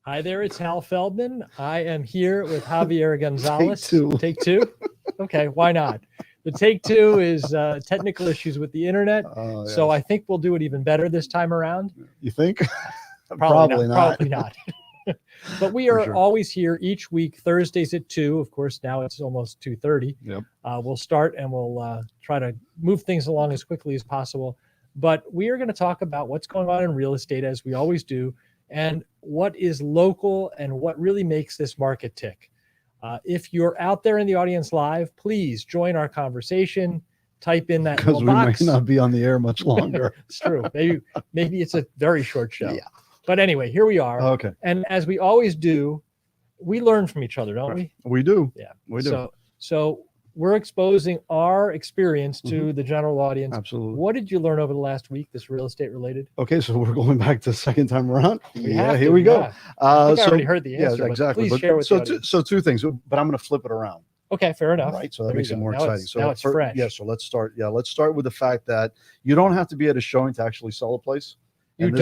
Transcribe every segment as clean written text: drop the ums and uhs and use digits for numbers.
Hi there, it's Hal Feldman. I am here with Javier Gonzalez. Take two. Take two? Okay, why not? The take two is technical issues with the internet. So Yes. I think we'll do it even better this time around. You think? Probably not. Probably not. But we For are sure. always here each week, Thursdays at 2. Of course, now it's almost 2:30. Yep. We'll start and we'll try to move things along as quickly as possible. But we are going to talk about what's going on in real estate, as we always do, and what is local and what really makes this market tick. If you're out there in the audience live, please join our conversation. Type in that Because little we box. may not be on the air much longer. It's true. Maybe it's a very short show. Yeah. But anyway, here we are. Okay. And as we always do, we learn from each other, don't we? We do. Yeah. We do. So we're exposing our experience to the general audience. Absolutely. What did you learn over the last week that's real estate related? Okay, so we're going back to the second time around. Here we go. Yeah. I think I already heard the answer. Yeah, exactly. Please share with the so, audience. so two things, but I'm going to flip it around. Okay, fair enough. Right, so that There makes you it go. more Now exciting. now it's fresh. Yeah, so let's start. Yeah, let's start with the fact that you don't have to be at a showing to actually sell a place. And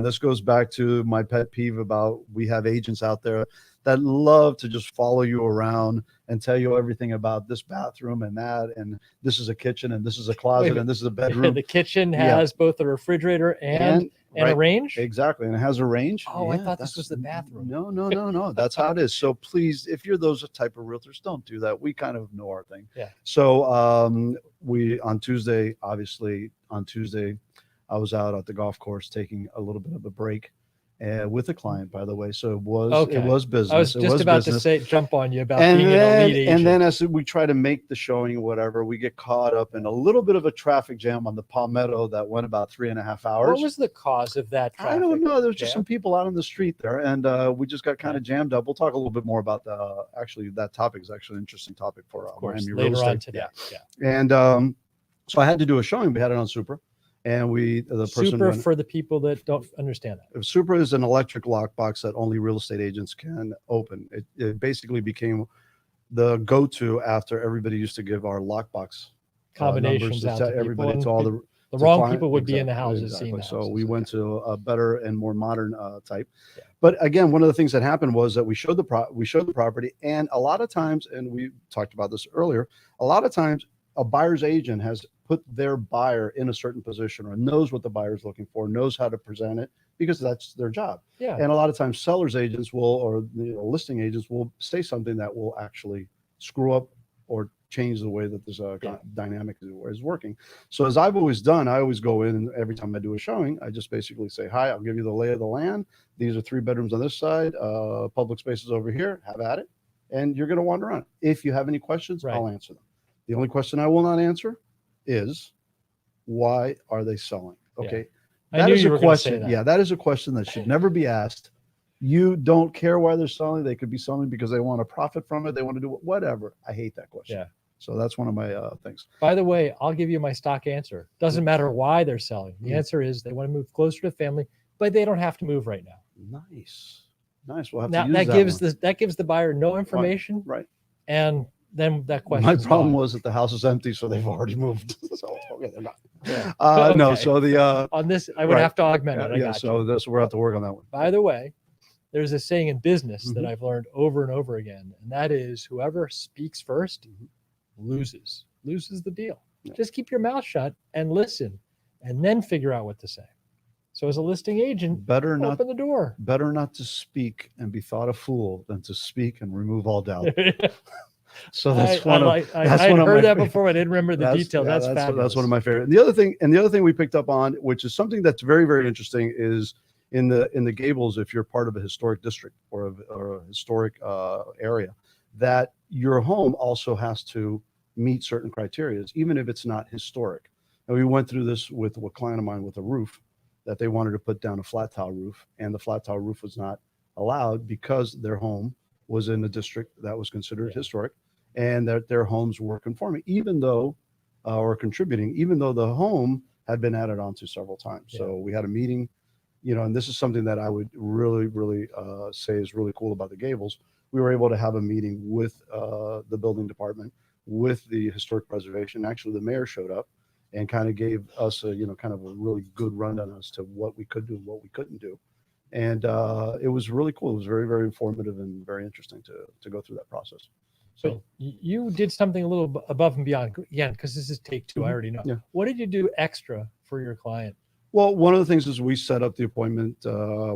this goes back to my pet peeve about we have agents out there that love to just follow you around and tell you everything about this bathroom and that, and this is a kitchen and this is a closet and this is a bedroom. The kitchen has both a refrigerator and a range. Exactly, and it has a range. Oh, I thought this was the bathroom. No. That's how it is. So please, if you're those type of realtors, don't do that. We kind of know our thing. Yeah. So we on Tuesday, I was out at the golf course taking a little bit of a break with a client, by the way. So it was business. I was just about to say, jump on you about and being then, an elite agent. And then as we try to make the showing, whatever, we get caught up in a little bit of a traffic jam on the Palmetto that went about 3.5 hours. What was the cause of that traffic? I don't know. There was just some people out on the street there, and we just got kind of jammed up. We'll talk a little bit more about actually that topic is actually an interesting topic for Miami real estate. On today. Yeah. And so I had to do a showing. We had it on Supra. And Supra, for the people that don't understand that. Supra is an electric lockbox that only real estate agents can open. It basically became the go-to after everybody used to give our lockbox combinations out to everybody, to all the wrong people would be in the houses. Exactly. Seeing so we went to a better and more modern type. Yeah. But again, one of the things that happened was that we showed the property, and a lot of times, and we talked about this earlier, a lot of times a buyer's agent has put their buyer in a certain position or knows what the buyer is looking for, knows how to present it, because that's their job. Yeah. And a lot of times sellers agents or listing agents will say something that will actually screw up or change the way that this dynamic is working. So as I've always done, I always go in, and every time I do a showing, I just basically say, hi, I'll give you the lay of the land. These are 3 bedrooms on this side, public spaces over here, have at it. And you're going to wander around. If you have any questions, I'll answer them. The only question I will not answer is, why are they selling? Okay. Yeah. That is a question. Yeah, that is a question that should never be asked. You don't care why they're selling. They could be selling because they want to profit from it. They want to do whatever. I hate that question. Yeah. So that's one of my things. By the way, I'll give you my stock answer. Doesn't matter why they're selling. The answer is they want to move closer to family, but they don't have to move right now. Nice. We'll have now, to use that gives the buyer no information. Right. And then that question. My problem was that the house is empty, so they've already moved. So okay, they're not. Yeah. No. So the on this, I would have to augment it. Yeah. So we'll have to work on that one. By the way, there's a saying in business that I've learned over and over again, and that is, whoever speaks first loses the deal. Yeah. Just keep your mouth shut and listen, and then figure out what to say. So as a listing agent, open the door. Better not to speak and be thought a fool than to speak and remove all doubt. So that's I had heard that before. I didn't remember the details. That's fabulous. That's one of my favorite. And the other thing we picked up on, which is something that's very, very interesting, is in the Gables, if you're part of a historic district or a historic area, that your home also has to meet certain criteria, even if it's not historic. And we went through this with a client of mine with a roof that they wanted to put down a flat tile roof, and the flat tile roof was not allowed because their home was in a district that was considered historic, and that their homes were conforming, even though, or contributing, even though the home had been added onto several times. Yeah. So we had a meeting, and this is something that I would really, really say is really cool about the Gables. We were able to have a meeting with the building department, with the historic preservation. Actually, the mayor showed up and kind of gave us a, kind of a really good rundown as to what we could do and what we couldn't do. And it was really cool. It was very, very informative and very interesting to go through that process. But So you did something a little above and beyond, again, because this is take two. I already know. yeah. What did you do extra for your client? Well, one of the things is we set up the appointment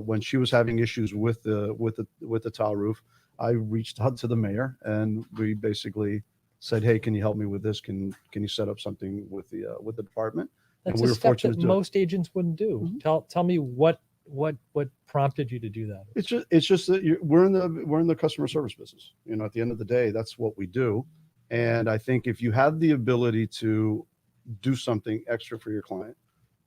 when she was having issues with the tile roof. I reached out to the mayor and we basically said, "Hey, can you help me with this? Can you set up something with the department?" That's And we a were step fortunate that to do it. most agents wouldn't do. Tell me what prompted you to do that? It's just that we're in the customer service business. At the end of the day, that's what we do. And I think if you have the ability to do something extra for your client,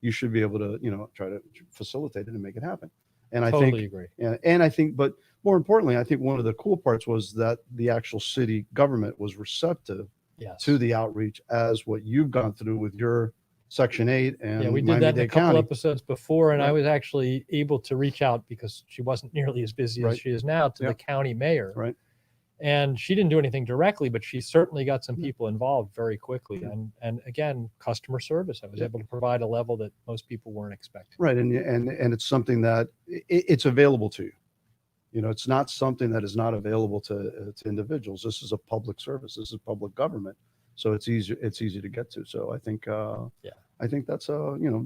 you should be able to, try to facilitate it and make it happen. And I Totally think, agree. and I think, but more importantly, I think one of the cool parts was that the actual city government was receptive Yes. to the outreach as what you've gone through with your Section 8 and Yeah, we did that in a Miami-Dade couple County. episodes before, and I Right. was actually able to reach out because she wasn't nearly as busy as Right. she is now to Yeah. the county mayor. Right. And she didn't do anything directly, but she certainly got some Yeah. people involved very quickly. Yeah. And again, customer service. I was Yeah. able to provide a level that most people weren't expecting. Right. And it's something that it's available to you. It's not something that is not available to individuals. This is a public service. This is public government. So it's easy to get to. So I think, I think that's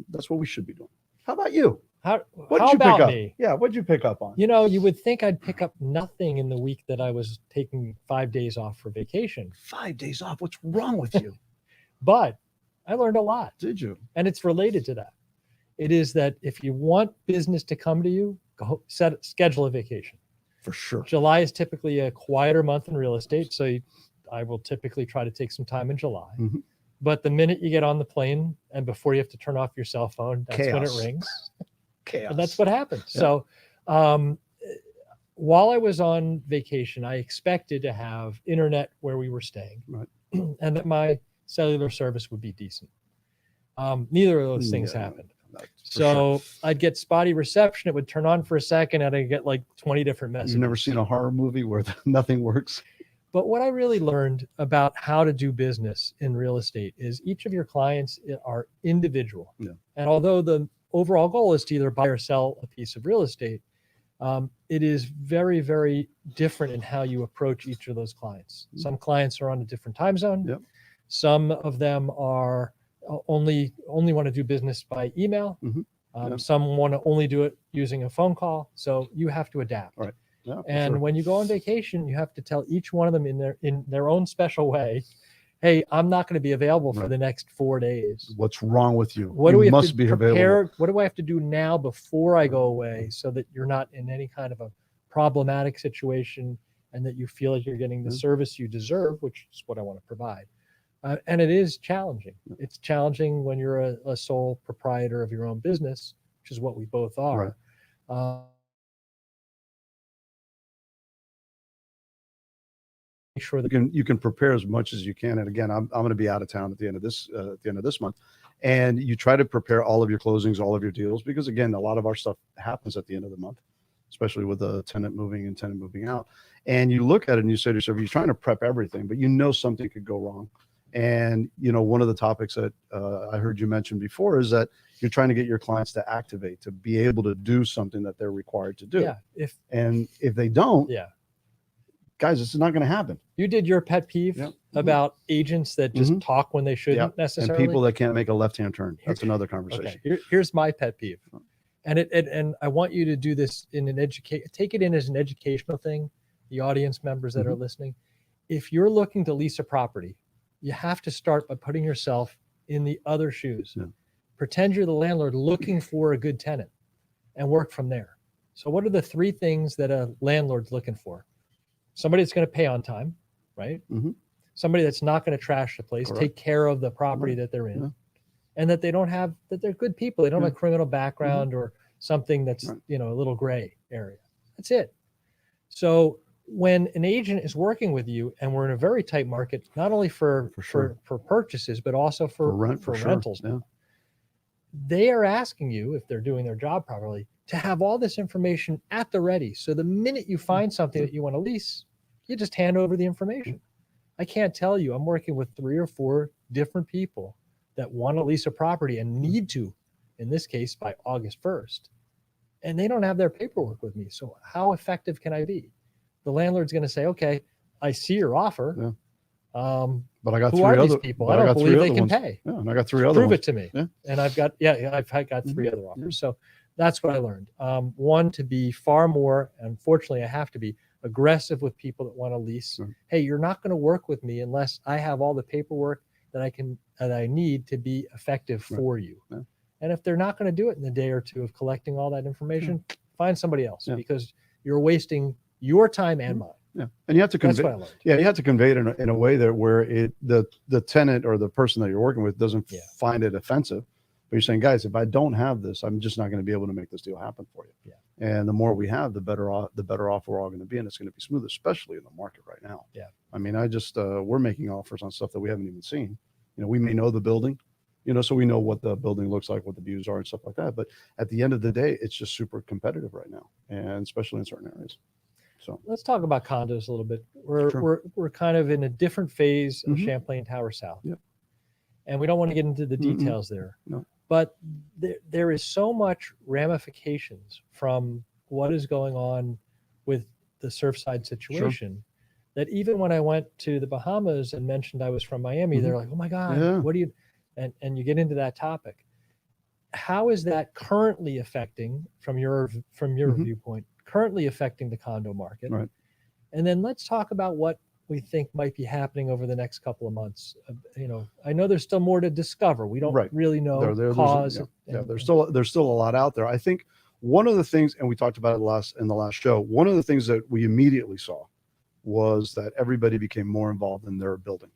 that's what we should be doing. How about you? How What how did you pick about up? me? Yeah. What did you pick up on? You would think I'd pick up nothing in the week that I was taking 5 days off for vacation, 5 days off. What's wrong with you? but I learned a lot. Did you? And it's related to that. It is that if you want business to come to you, schedule a vacation. For sure. July is typically a quieter month in real estate, so I will typically try to take some time in July. Mhm. But the minute you get on the plane and before you have to turn off your cell phone, that's when it Chaos. rings. Chaos. And that's what happened. Yeah. So while I was on vacation, I expected to have internet where we were staying, Right. and that my cellular service would be decent. Neither of those things Yeah, happened. for So sure. I'd get spotty reception. It would turn on for a second, and I'd get like 20 different messages. You've never seen a horror movie where nothing works? But what I really learned about how to do business in real estate is each of your clients are individual. Yeah. And although the overall goal is to either buy or sell a piece of real estate, it is very, very different in how you approach each of those clients. Some clients are on a different time zone. Yep. Some of them are only want to do business by email. Mhm. Yeah. Some want to only do it using a phone call. So you have to adapt. Right. Yeah, for And sure. when you go on vacation, you have to tell each one of them in their own special way, "Hey, I'm not going to be available for Right. the next 4 days. What's wrong with you? What do You we have must to be prepare? available. What do I have to do now before I go away so that you're not in any kind of a problematic situation and that you feel like you're getting the Yeah. service you deserve," which is what I want to provide. And it is challenging. It's challenging when you're a sole proprietor of your own business, which is what we both are. Make sure that You can prepare as much as you can. And again, I'm going to be out of town at the end of this month, and you try to prepare all of your closings, all of your deals, because again, a lot of our stuff happens at the end of the month, especially with the tenant moving and tenant moving out. And you look at it and you say to yourself, you're trying to prep everything, but something could go wrong. And one of the topics that I heard you mention before is that you're trying to get your clients to activate, to be able to do something that they're required to do. yeah, If they don't, yeah. guys, it's not going to happen. You did your pet peeve Yep. about agents that just Mhm. talk when they shouldn't And necessarily. people that can't make a left-hand turn. That's another conversation. Okay, here's my pet peeve, and I want you to do this in take it in as an educational thing. The audience members that are listening, if you're looking to lease a property, you have to start by putting yourself in the other shoes. Yeah. Pretend you're the landlord looking for a good tenant, and work from there. So, what are the 3 things that a landlord's looking for? Somebody that's going to pay on time, right? Mhm. Somebody that's not going to trash the place, Correct. take care of the property Right. that they're in, Yeah. and that they're good people. They don't Yeah. have a criminal background or something that's, Right. a little gray area. That's it. So when an agent is working with you, and we're in a very tight market, not only for sure. for purchases, but also for For sure. rentals, Yeah. they are asking you, if they're doing their job properly, to have all this information at the ready. So the minute you find something that you want to lease, you just hand over the information. I can't tell you, I'm working with 3 or 4 different people that want to lease a property and need to, in this case, by August 1st. and they don't have their paperwork with me. So how effective can I be? The landlord's going to say, okay, I see your offer. Yeah. But I got who three are other these people? but I I don't got believe three they other can ones. pay. Yeah, and I got three other Prove ones. it to me. Yeah. And I've got three other offers. So that's what I learned. One, to be far more, unfortunately, I have to be aggressive with people that want to lease. Right. Hey, you're not going to work with me unless I have all the paperwork that I need to be effective Right. for you. Yeah. And if they're not going to do it in a day or two of collecting all that information, find somebody else, Yeah. because you're wasting your time and mine. Yeah, and you have to That's convey. what I learned. Yeah, you have to convey it in a way that where the tenant or the person that you're working with doesn't find it offensive. But you're saying, guys, if I don't have this, I'm just not going to be able to make this deal happen for you. Yeah. And the more we have, the better off we're all going to be, and it's going to be smooth, especially in the market right now. Yeah. I mean, we're making offers on stuff that we haven't even seen. We may know the building, so we know what the building looks like, what the views are, and stuff like that. But at the end of the day, it's just super competitive right now, and especially in certain areas. So let's talk about condos a little bit. We're kind of in a different phase of Champlain Tower South. Yep. And we don't want to get into the details there. No. But there is so much ramifications from what is going on with the Surfside situation that even when I went to the Bahamas and mentioned I was from Miami, they're like, oh my God, what do you, and you get into that topic. How is that currently affecting, from your viewpoint, currently affecting the condo market? Right. And then let's talk about what we think might be happening over the next couple of months. I know there's still more to discover. We don't really know cause. There's still a lot out there. I think one of the things, and we talked about it in the last show, one of the things that we immediately saw was that everybody became more involved in their building,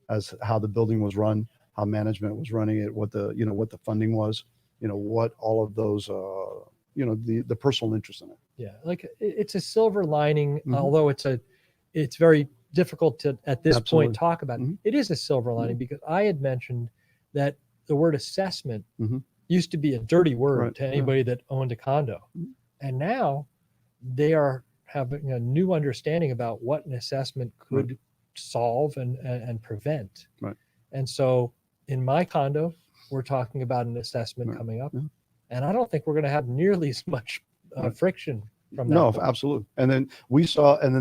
as how the building was run, how management was running it, what the funding was, what all of those, the personal interest in it. Yeah, like it's a silver lining, although it's very difficult to at this point talk about it. It is a silver lining because I had mentioned that the word assessment used to be a dirty word to anybody that owned a condo, and now they are having a new understanding about what an assessment could solve and prevent. Right. And so in my condo, we're talking about an assessment coming up, and I don't think we're going to have nearly as much friction from that. No, point. Absolutely. And then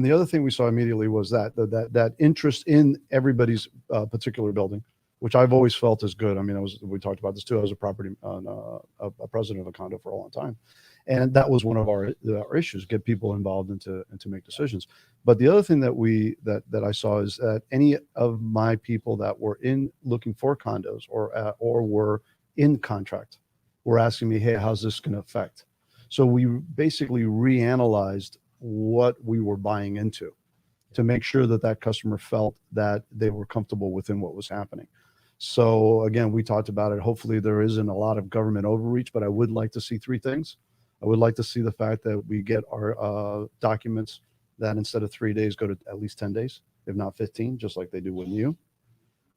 the other thing we saw immediately was that interest in everybody's particular building, which I've always felt is good. I mean, we talked about this too. I was a president of a condo for a long time, and that was one of our issues: get people involved and to make decisions. But the other thing that I saw is that any of my people that were looking for condos or were in contract were asking me, "Hey, how's this going to affect?" So we basically reanalyzed what we were buying into to make sure that customer felt that they were comfortable within what was happening. So again, we talked about it. Hopefully there isn't a lot of government overreach, but I would like to see three things. I would like to see the fact that we get our documents that instead of 3 days go to at least 10 days, if not 15, just like they do with you.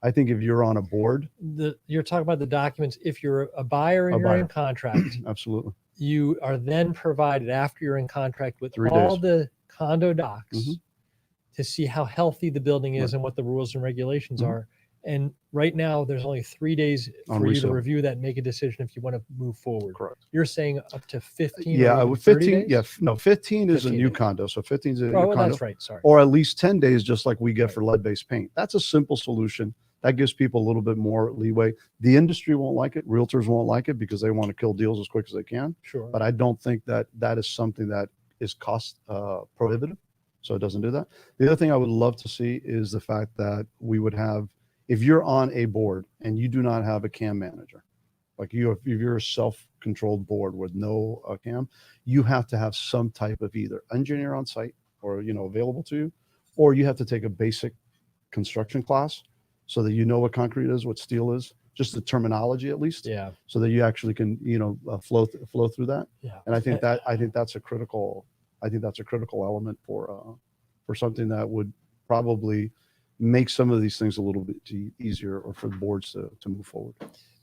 I think if you're on a board. You're talking about the documents. If you're a buyer and you're in contract. Absolutely. You are then provided, after you're in contract, with all the condo docs to see how healthy the building is and what the rules and regulations are. And right now, there's only 3 days for you to review that and make a decision if you want to move forward. Correct. You're saying up to 15? Yeah, 15. Days? 15 is a new condo. So 15 is a new condo. That's right. Sorry. Or at least 10 days, just like we get for lead-based paint. That's a simple solution. That gives people a little bit more leeway. The industry won't like it. Realtors won't like it because they want to kill deals as quick as they can. Sure. But I don't think that is something that is cost prohibitive. So it doesn't do that. The other thing I would love to see is the fact that we would have, if you're on a board and you do not have a CAM manager, like if you're a self-controlled board with no CAM, you have to have some type of either engineer on site or available to you, or you have to take a basic construction class so that you know what concrete is, what steel is, just the terminology at least. Yeah. So that you actually can flow through that. Yeah. And I think that's a critical element for something that would probably make some of these things a little bit easier, or for the boards to move forward.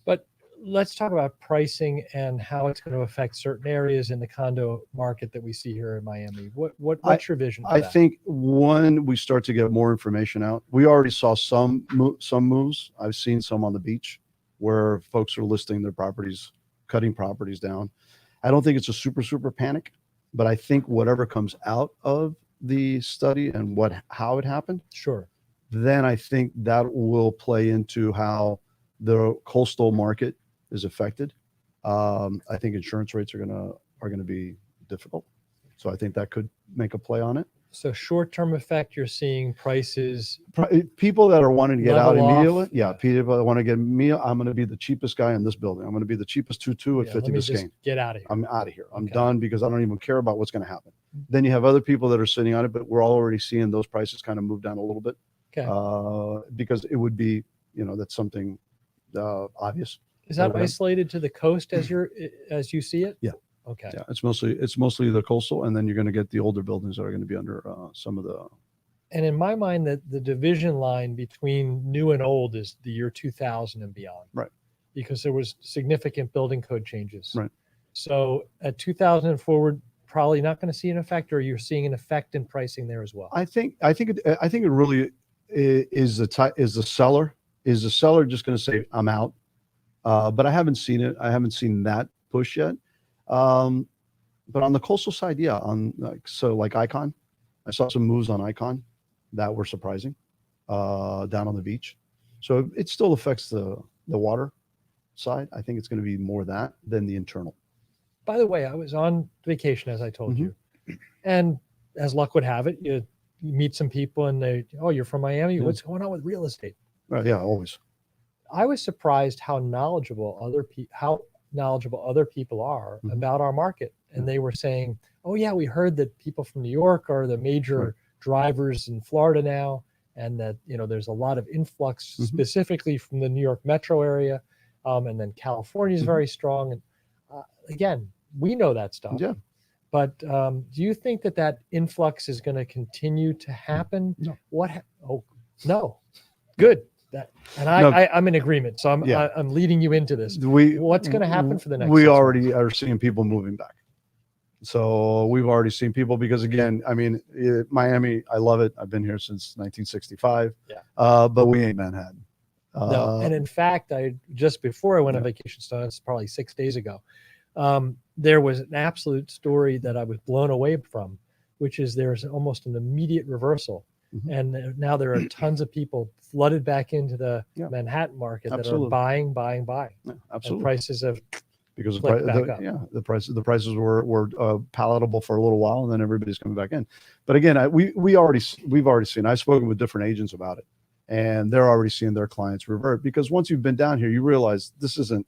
But let's talk about pricing and how it's going to affect certain areas in the condo market that we see here in Miami. What's your vision for that? I think when we start to get more information out, we already saw some moves. I've seen some on the beach where folks are listing their properties, cutting properties down. I don't think it's a super panic, but I think whatever comes out of the study and how it happened, Sure. then I think that will play into how the coastal market is affected. I think insurance rates are gonna be difficult, so I think that could make a play on it. So short-term effect, you're seeing prices People that are wanting to get out level immediately, off. yeah, people that want to get me, I'm going to be the cheapest guy in this building. I'm going to be the cheapest 2-2 at Yeah, 50 let me just Biscayne. get out of here. I'm out of here. I'm Okay. done because I don't even care about what's going to happen. Then you have other people that are sitting on it, but we're already seeing those prices kind of move down a little bit. Okay. Because it would be, that's something obvious. Is that isolated to the coast as you see it? Yeah. Okay. Yeah, it's mostly the coastal, and then you're going to get the older buildings that are going to be under some of the. And in my mind, that the division line between new and old is the year 2000 and beyond. Right. Because there was significant building code changes. Right. So at 2000 and forward, probably not going to see an effect, or you're seeing an effect in pricing there as well. I think it really is the seller. Is the seller just going to say I'm out? But I haven't seen it. I haven't seen that push yet. But on the coastal side, yeah, like Icon, I saw some moves on Icon that were surprising down on the beach. So it still affects the water side. I think it's going to be more that than the internal. By the way, I was on vacation, as I told you, and as luck would have it, you meet some people and you're from Miami. What's going on with real estate? Right. Yeah, always. I was surprised how knowledgeable other people are about our market. And they were saying, oh yeah, we heard that people from New York are the major drivers in Florida now. And that, there's a lot of influx specifically from the New York metro area. And then California is very strong. And again, we know that stuff. Yeah. But do you think that influx is going to continue to happen? No. No. Good. I'm in agreement. So I'm leading you into this. What's going to happen for the next? We already are seeing people moving back. So we've already seen people because, again, I mean, Miami, I love it. I've been here since 1965. Yeah. But we ain't Manhattan. No. And in fact, just before I went on vacation, so it's probably 6 days ago, there was an absolute story that I was blown away from, which is there's almost an immediate reversal. And now there are tons of people flooded back into the Manhattan market that are buying. Yeah, absolutely. And prices have because the prices were palatable for a little while, and then everybody's coming back in. But again, we've already seen. I've spoken with different agents about it, and they're already seeing their clients revert because once you've been down here, you realize this isn't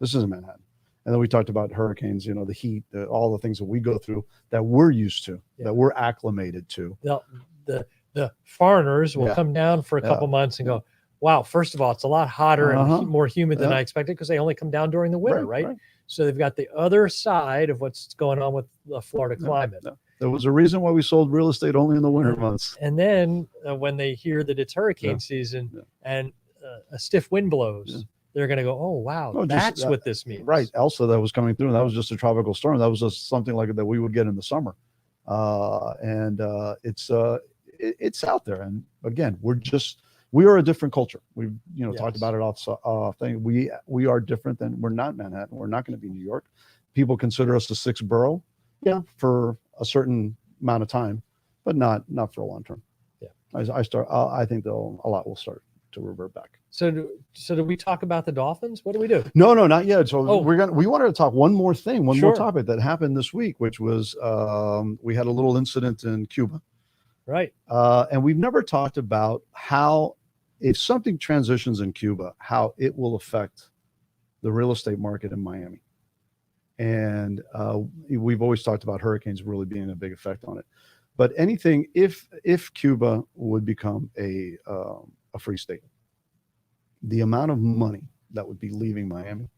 Manhattan. And then we talked about hurricanes, the heat, all the things that we go through that we're used to, that we're acclimated to. The foreigners will come down for a couple months and go, wow, first of all, it's a lot hotter and more humid than I expected because they only come down during the winter, right? So they've got the other side of what's going on with the Florida climate. There was a reason why we sold real estate only in the winter months. And then when they hear that it's hurricane season and a stiff wind blows, they're going to go, oh, wow, that's what this means. Right. Elsa that was coming through, and that was just a tropical storm. That was just something like that we would get in the summer. It's out there. And again, we are a different culture. We've, talked about it off thing. We are different than we're not Manhattan. We're not going to be New York. People consider us a sixth borough. Yeah. For a certain amount of time, but not for a long term. Yeah. I think a lot will start to revert back. So do we talk about the Dolphins? What do we do? No, not yet. So we wanted to talk one more thing, one more topic that happened this week, which was we had a little incident in Cuba. Right. And we've never talked about how, if something transitions in Cuba, how it will affect the real estate market in Miami. And we've always talked about hurricanes really being a big effect on it. But anything, if Cuba would become a free state, the amount of money that would be leaving Miami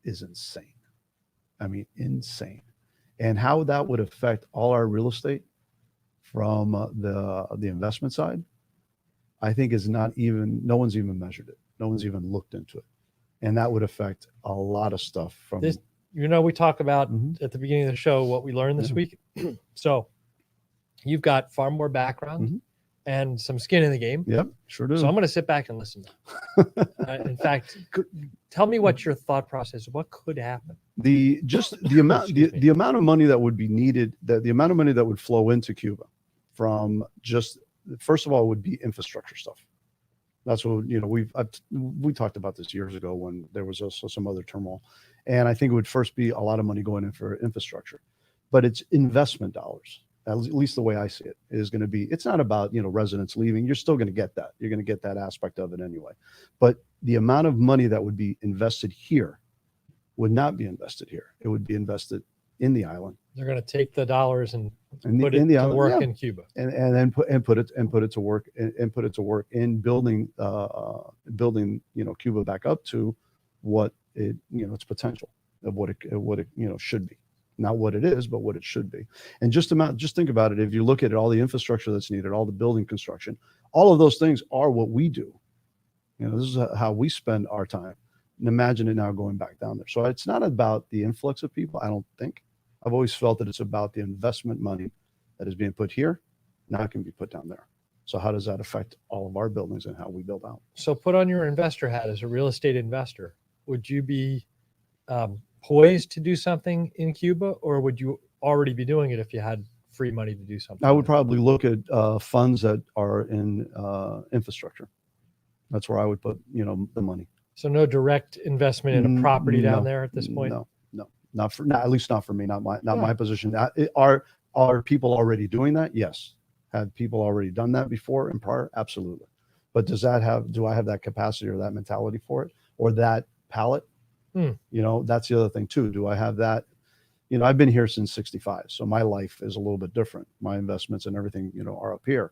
is insane. I mean, insane. And how that would affect all our real estate from the investment side, I think no one's even measured it. No one's even looked into it. And that would affect a lot of stuff from this. We talk about at the beginning of the show what we learned this week. So you've got far more background and some skin in the game. Yep, sure do. So I'm going to sit back and listen. In fact, tell me what your thought process. What could happen? The amount Excuse me. the amount of money that would be needed, the amount of money that would flow into Cuba from just, first of all, would be infrastructure stuff. That's what, we talked about this years ago when there was also some other turmoil, and I think it would first be a lot of money going in for infrastructure, but it's investment dollars. At least the way I see it is going to be. It's not about residents leaving. You're still going to get that. You're going to get that aspect of it anyway, but the amount of money that would be invested here would not be invested here. It would be invested in the island. They're going to take the dollars and put in it the to island, work yeah. in Cuba, and then put it to work in building Cuba back up to what it its potential of what it should be. Not what it is, but what it should be. And just think about it. If you look at it, all the infrastructure that's needed, all the building construction, all of those things are what we do. This is how we spend our time. And imagine it now going back down there. So it's not about the influx of people, I don't think. I've always felt that it's about the investment money that is being put here. Now it can be put down there. So how does that affect all of our buildings and how we build out? So put on your investor hat as a real estate investor. Would you be poised to do something in Cuba, or would you already be doing it if you had free money to do something? I would probably look at funds that are in infrastructure. That's where I would put the money. So no direct investment in a property down there at this point? No, at least not for me, not my position. Are people already doing that? Yes. Have people already done that before and prior? Absolutely. But do I have that capacity or that mentality for it, or that palate? That's the other thing too. Do I have that? I've been here since 65, so my life is a little bit different. My investments and everything, are up here.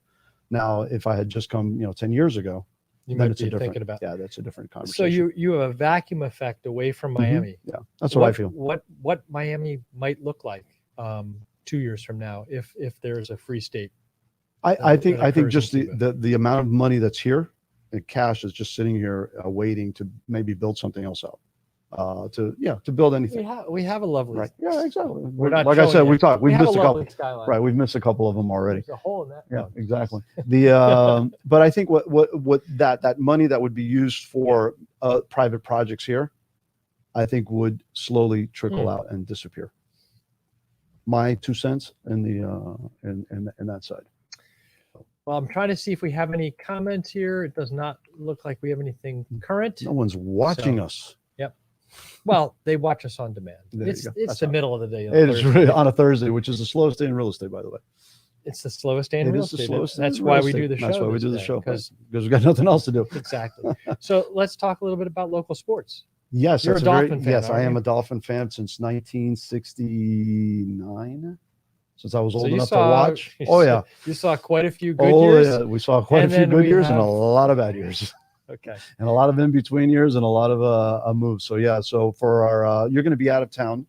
Now, if I had just come, 10 years ago, you might be thinking about. Yeah, that's a different conversation. So you have a vacuum effect away from Miami. Yeah, that's what I feel. What Miami might look like 2 years from now if there's a free state. I think just the amount of money that's here and cash is just sitting here waiting to maybe build something else out. To build anything. We have a lovely. Right. Yeah, exactly. We're not like I said, we've missed a couple. Skyline. Right, we've missed a couple of them already. There's a hole in that. Yeah, exactly. But I think what that money that would be used for private projects here, I think would slowly trickle out and disappear. My 2 cents in that side. Well, I'm trying to see if we have any comments here. It does not look like we have anything current. No one's watching us. Yep. Well, they watch us on demand. It's the middle of the day. It is really on a Thursday, which is the slowest day in real estate, by the way. It's the slowest day in real estate. That's why we do the show. That's why we do the show, because we've got nothing else to do. Exactly. So let's talk a little bit about local sports. Yes, you're a Dolphin fan. Yes, I am a Dolphin fan since 1969. Since I was old enough to watch. Oh yeah, you saw quite a few good years. Oh yeah, we saw quite a few good years and a lot of bad years. Okay. And a lot of in between years and a lot of moves. So yeah, so for our you're going to be out of town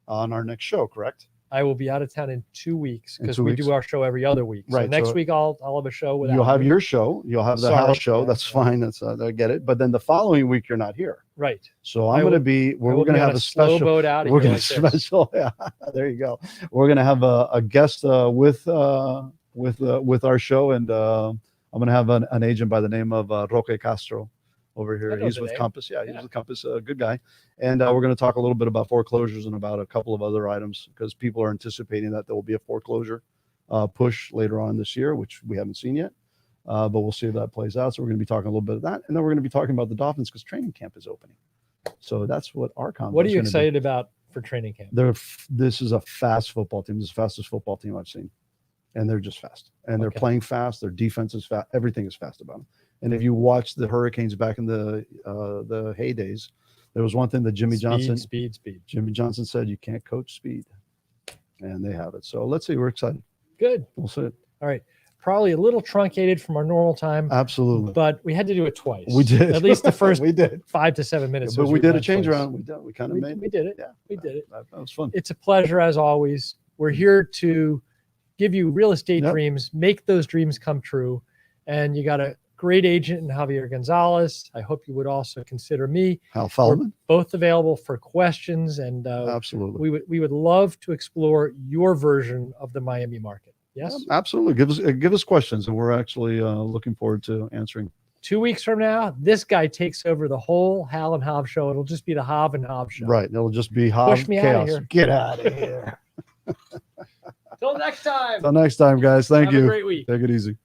on our next show, correct? I will be out of town in 2 weeks because we do our show every other week. So right. Next week I'll have a show. You'll have your show. You'll have the house show. Yeah, that's fine. That's I get it. But then the following week you're not here. Right. So we're going to have a special boat out. We're going to special. Yeah. There you go. We're going to have a guest with our show, and I'm going to have an agent by the name of Roque Castro over here. He's with Compass. Yeah, he's with Compass, a good guy. And we're going to talk a little bit about foreclosures and about a couple of other items because people are anticipating that there will be a foreclosure push later on this year, which we haven't seen yet. But we'll see if that plays out. So we're going to be talking a little bit of that. And then we're going to be talking about the Dolphins because training camp is opening. So that's what our conference. What are you excited about for training camp? This is a fast football team. This is the fastest football team I've seen. And they're just fast. And they're playing fast. Their defense is fast. Everything is fast about them. And if you watch the Hurricanes back in the heydays, there was one thing that Jimmy Johnson said, you can't coach speed. And they have it. So let's see. We're excited. Good. We'll see it. All right. Probably a little truncated from our normal time. Absolutely. But we had to do it twice. We did. At least the first we did. 5 to 7 minutes. Yeah, but we did a change around. We did. We kind of made it. We did it. Yeah. We did it. That was fun. It's a pleasure as always. We're here to give you real estate dreams, make those dreams come true. And you got a great agent in Javier Gonzalez. I hope you would also consider me. Hal Feldman. We're both available for questions. And absolutely. We would love to explore your version of the Miami market. Yes. Absolutely. Give us questions, and we're actually looking forward to answering. 2 weeks from now, this guy takes over the whole Hal and Hav show. It'll just be the Hav and Hav show. Right. It'll just be Hav Push me out of chaos. here. Get out of here. Till next time. Till next time, guys. Thank Have you. a great week. Take it easy.